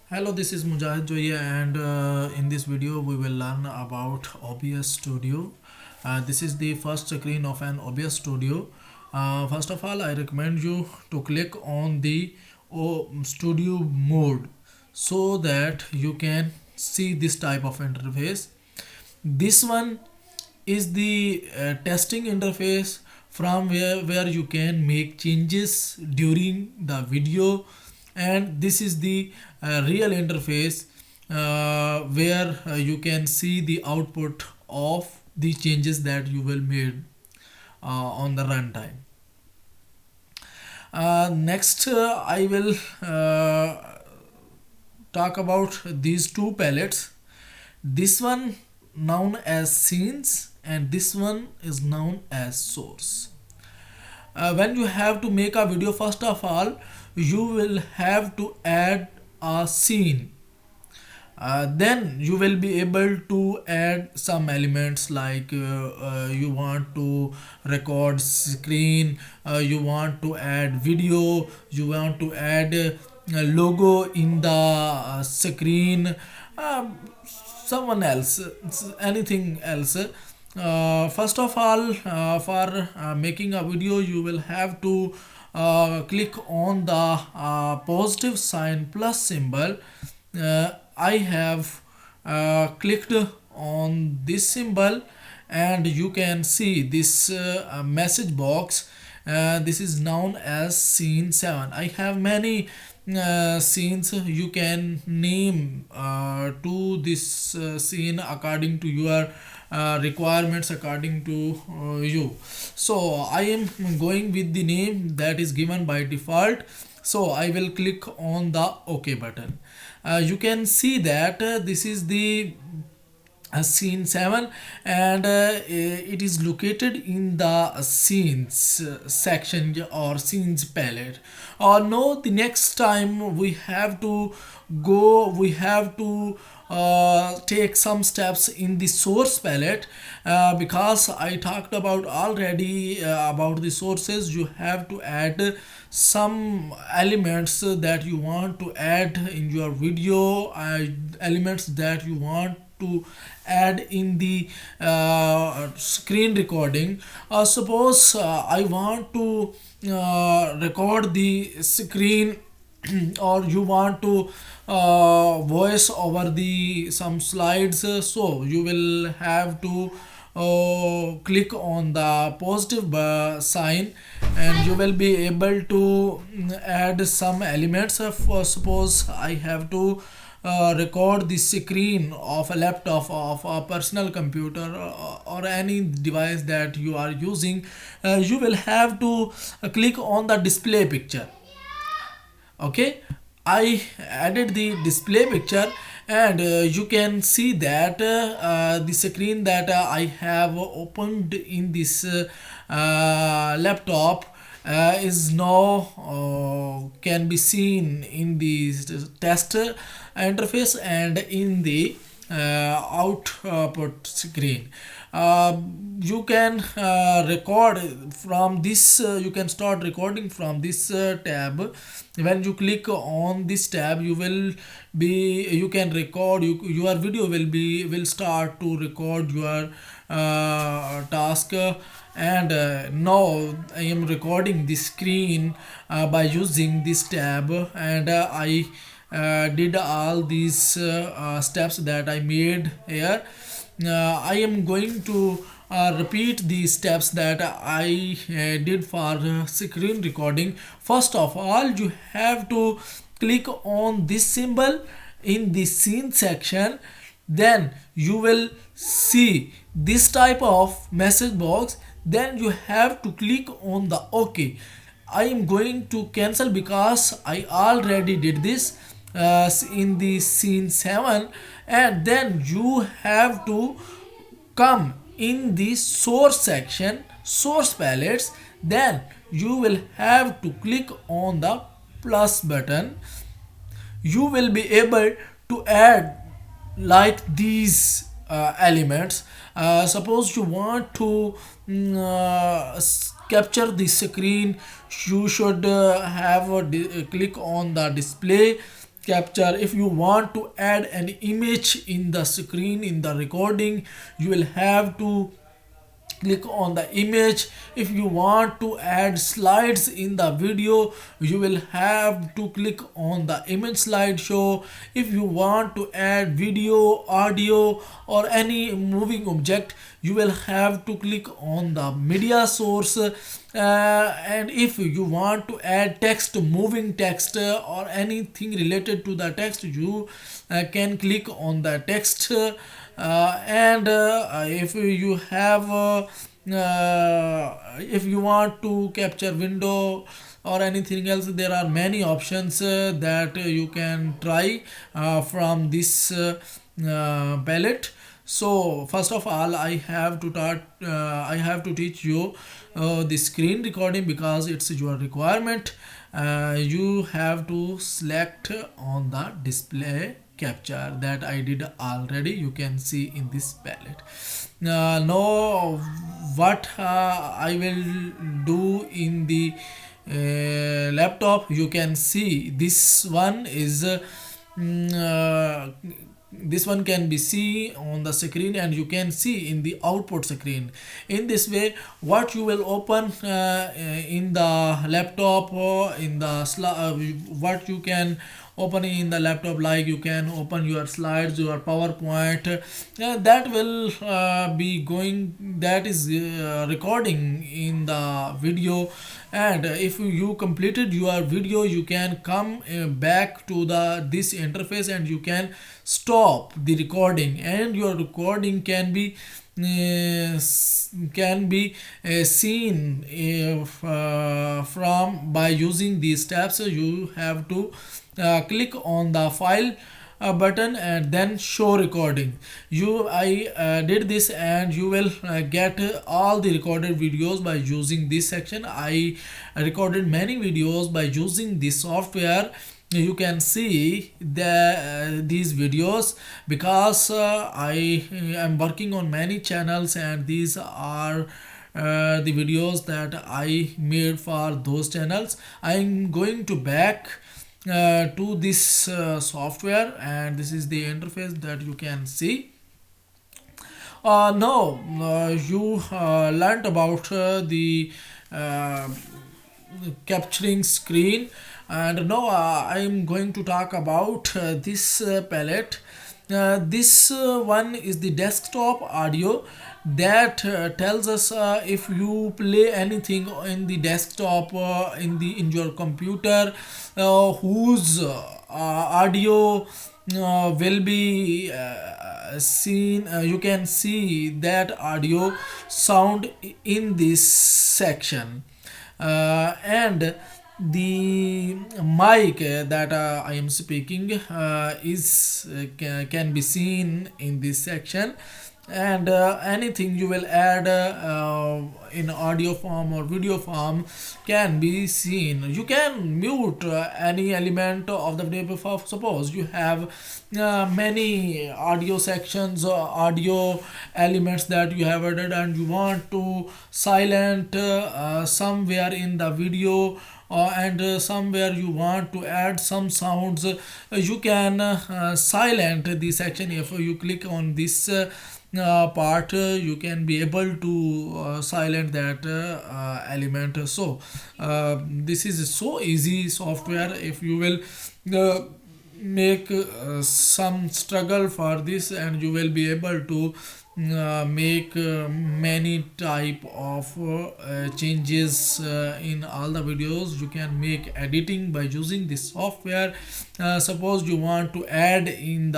Hello, this is Mujahid Joiya, and in this video we will learn about OBS Studio. This is the first screen of an OBS Studio. First of all, I recommend you to click on the Studio mode so that you can see this type of interface. This one is the testing interface from where you can make changes during the video, and this is the real interface where you can see the output of the changes that you will made on the runtime. Next, I will talk about these two palettes. This one known as scenes and this one is known as source. When you have to make a video, first of all you will have to add a scene. Then you will be able to add some elements like you want to record screen, you want to add video, you want to add a logo in the screen, someone else, anything else. First of all, for making a video you will have to click on the positive sign plus symbol. I have clicked on this symbol and you can see this message box. This is known as scene 7. I have many scenes. You can name to this scene according to your requirements, according to you. So I am going with the name that is given by default, so I will click on the OK button. You can see that this is the scene 7, and it is located in the scenes section or scenes palette. Or no, the next time we have to take some steps in the source palette, because I talked about already about the sources. You have to add some elements that you want to add in your video, elements that you want to add in the screen recording. Suppose I want to record the screen or you want to voice over the some slides, so you will have to click on the positive sign and you will be able to add some elements. For suppose I have to record the screen of a laptop, of a personal computer, or any device that you are using. You will have to click on the display picture. Okay, I added the display picture, and you can see that the screen that I have opened in this laptop is now can be seen in the test interface and in the output screen. You can record from this, you can start recording from this tab. When you click on this tab, you can record, your video will start to record your task. And now I am recording the screen by using this tab, and I did all these steps that I made here. I am going to repeat the steps that I did for screen recording. First of all, you have to click on this symbol in the scene section. Then you will see this type of message box. Then you have to click on the OK. I am going to cancel because I already did this in the scene 7. And then you have to come in the source section, source palettes. Then you will have to click on the plus button. You will be able to add like these elements. Suppose you want to capture the screen, you should have a click on the display, capture. If you want to add an image in the screen in the recording, you will have to click on the image. If you want to add slides in the video, you will have to click on the image slideshow. If you want to add video, audio, or any moving object, you will have to click on the media source. And if you want to add text, moving text, or anything related to the text, you can click on the text. And if you have if you want to capture window or anything else, there are many options that you can try from this palette. So first of all, I have to teach you the screen recording because it's your requirement. You have to select on the display capture that I did already. You can see in this palette. Now what I will do in the laptop, you can see this one is this one can be seen on the screen, and you can see in the output screen. In this way, what you will open in the laptop, in the what you can open in the laptop, like you can open your slides, your PowerPoint, that will be going, that is recording in the video. And if you completed your video, you can come back to the this interface, and you can stop the recording, and your recording can be seen from by using these steps. You have to click on the file button and then show recording. I did this, and you will get all the recorded videos by using this section. I recorded many videos by using this software. You can see these videos because I am working on many channels, and these are the videos that I made for those channels. I'm going to back to this software, and this is the interface that you can see. Now you learned about the capturing screen, and now I'm going to talk about this palette. This one is the desktop audio that tells us if you play anything in the desktop, in your computer, whose audio will be seen. You can see that audio sound in this section. And the mic that I am speaking is can be seen in this section. And anything you will add in audio form or video form can be seen. You can mute any element of the video. Suppose you have many audio sections, audio elements that you have added, and you want to silent somewhere in the video, and somewhere you want to add some sounds, you can silent the section. If you click on this part, you can be able to silent that element. So this is so easy software. If you will make some struggle for this, and you will be able to make many type of changes in all the videos. You can make editing by using this software. Suppose you want to add in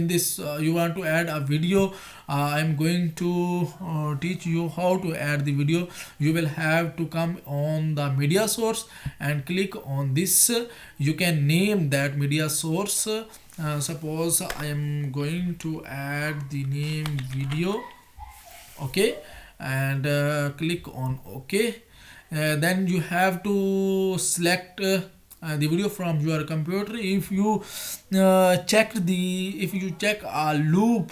this you want to add a video. I'm going to teach you how to add the video. You will have to come on the media source and click on this. You can name that media source. Suppose I am going to add the name video. Okay, and click on OK. Then you have to select the video from your computer. If you check a loop,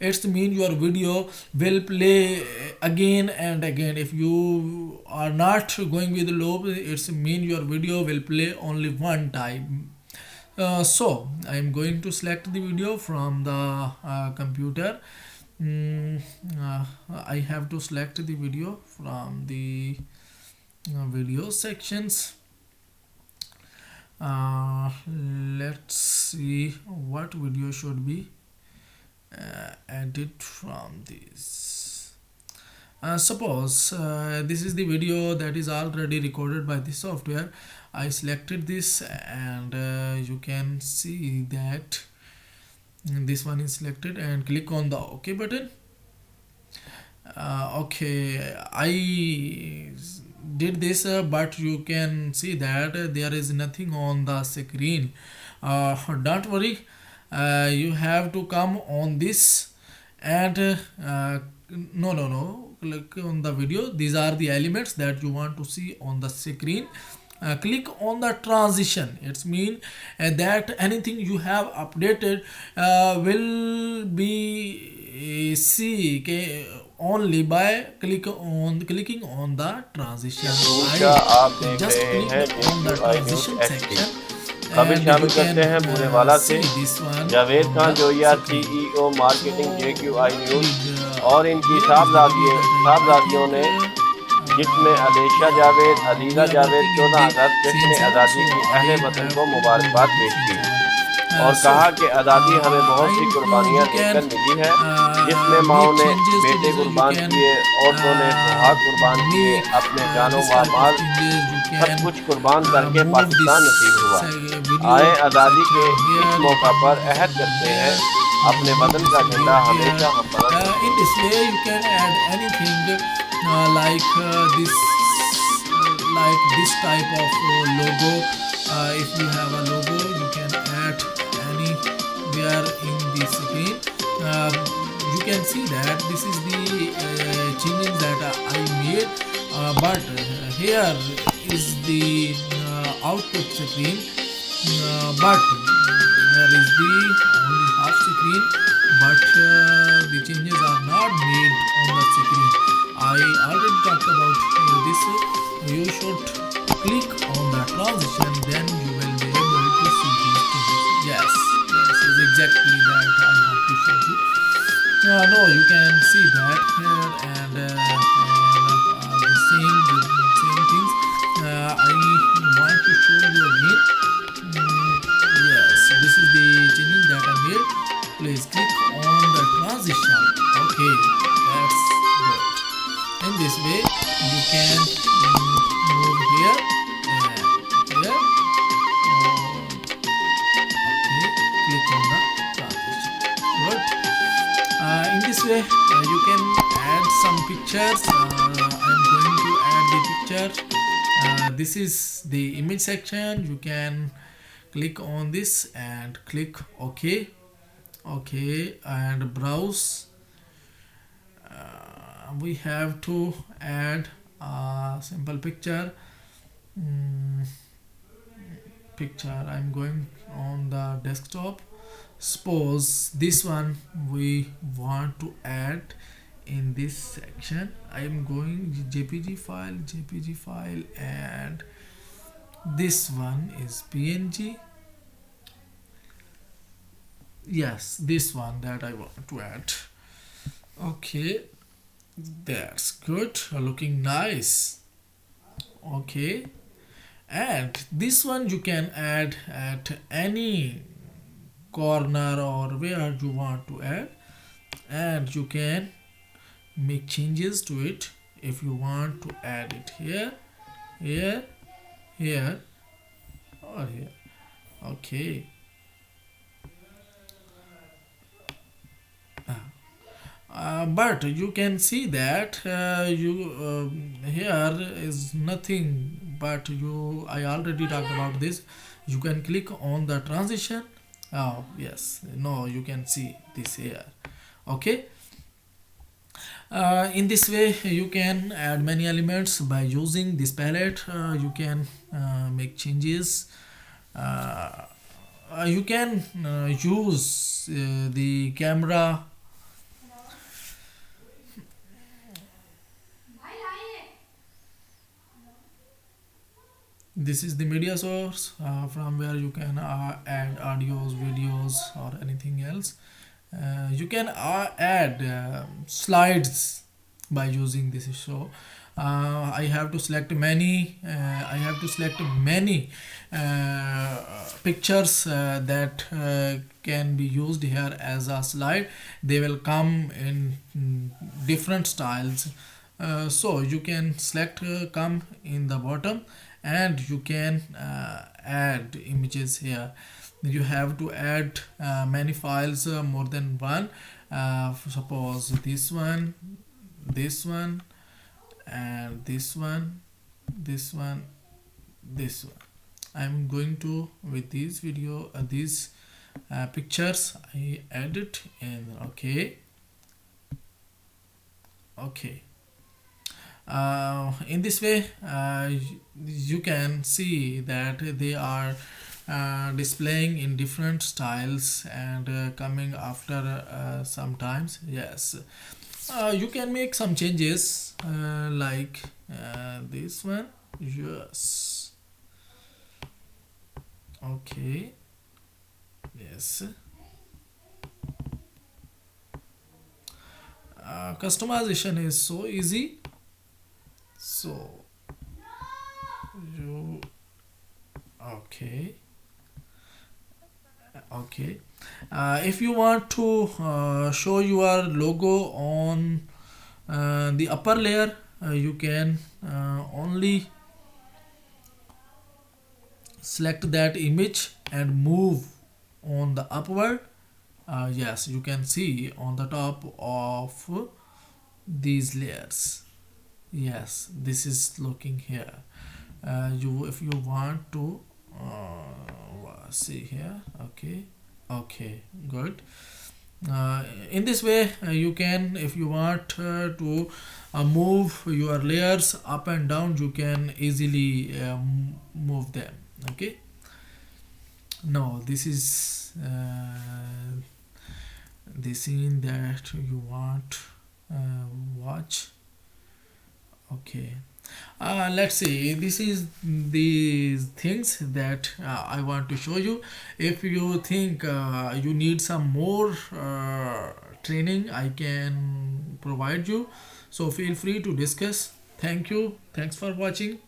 it's mean your video will play again and again. If you are not going with the loop, it's mean your video will play only one time. So I'm going to select the video from the computer. Mm, I have to select the video from the video sections. Let's see what video should be added from this. Suppose this is the video that is already recorded by the software. I selected this, and you can see that this one is selected, and click on the OK button. Okay, I did this, but you can see that there is nothing on the screen. Don't worry, you have to come on this, and no, click on the video. These are the elements that you want to see on the screen. Click on the transition. It's mean that anything you have updated will be see only by clicking on the transition. सूचा आप देख Just रहे click हैं on the JQI News transition HD। section, खबर and शामिल you can करते हैं भूरेवाला से। see this one Javed Khan on the जोइया screen. CEO marketing JQI news With, और इनकी here is the साहबजादियों ने, जिसमें अलेशा जावेद, अदीला जावेद 14 अगस्त जश्न आज़ादी की अहले वतन को मुबारकबाद पेश की और कहा कि आज़ादी हमें बहुत सी कुर्बानियाँ देकर मिली है, जिसमें माओं ने बेटे कुर्बान किए, औरतों ने सुहाग कुर्बान किए, अपने जानों व माल सब कुछ कुर्बान करके पाकिस्तान नसीब हुआ। आए आज़ादी के इस मौका पर अहद करते हैं, अपने वतन का झंडा हमेशा हम बुलंद रखेंगे। In this way you can add anything like this type of logo. If you have a logo, you can add anywhere in the screen. You can see that this is the changes that I made, but here is the output screen, but here is the only half screen, but the changes are not made on the screen. I already talked about this. You should click on the transition, then you will be able to see these changes. Yes, this is exactly that I want to show you. No, you can see that here, and the same things. I want to show you again. Yes, this is the changing that I made. Please click on the transition. Okay, that's good. In this way, you can move here and here. Okay, click on the transition. Good. In this way, you can add some pictures. I'm going to add the picture. This is the image section. You can click on this and click OK. Okay, and browse. We have to add a simple picture. I'm going on the desktop. Suppose this one we want to add in this section. I am going JPG file, and this one is PNG. Yes, this one that I want to add. Okay, that's good, looking nice. Okay, and this one you can add at any corner or where you want to add, and you can make changes to it if you want to add it here, or here. Okay. But you can see that here is nothing, but I already talked about this. You can click on the transition. Oh yes, no, you can see this here. Okay, In this way you can add many elements by using this palette. You can make changes. You can use the camera. This is the media source from where you can add audios, videos, or anything else. You can add slides by using this. So I have to select many. I have to select many pictures that can be used here as a slide. They will come in different styles. So you can select come in the bottom, and you can add images here. You have to add many files, more than one. Suppose this one, this one, and this one, this one, this one. I'm going to with this video these pictures I edit, and okay. In this way you can see that they are displaying in different styles and coming after sometimes. Yes, you can make some changes like this one. Yes, okay. Yes, customization is so easy. So you okay. If you want to show your logo on the upper layer, you can only select that image and move on the upward. Yes, you can see on the top of these layers. Yes, this is looking here. You if you want to see here. Okay, good. In this way you can, if you want to move your layers up and down, you can easily move them. Okay, now this is the scene that you want watch. Okay, let's see, this is the things that I want to show you. If you think you need some more training, I can provide you, so feel free to discuss. Thank you, thanks for watching.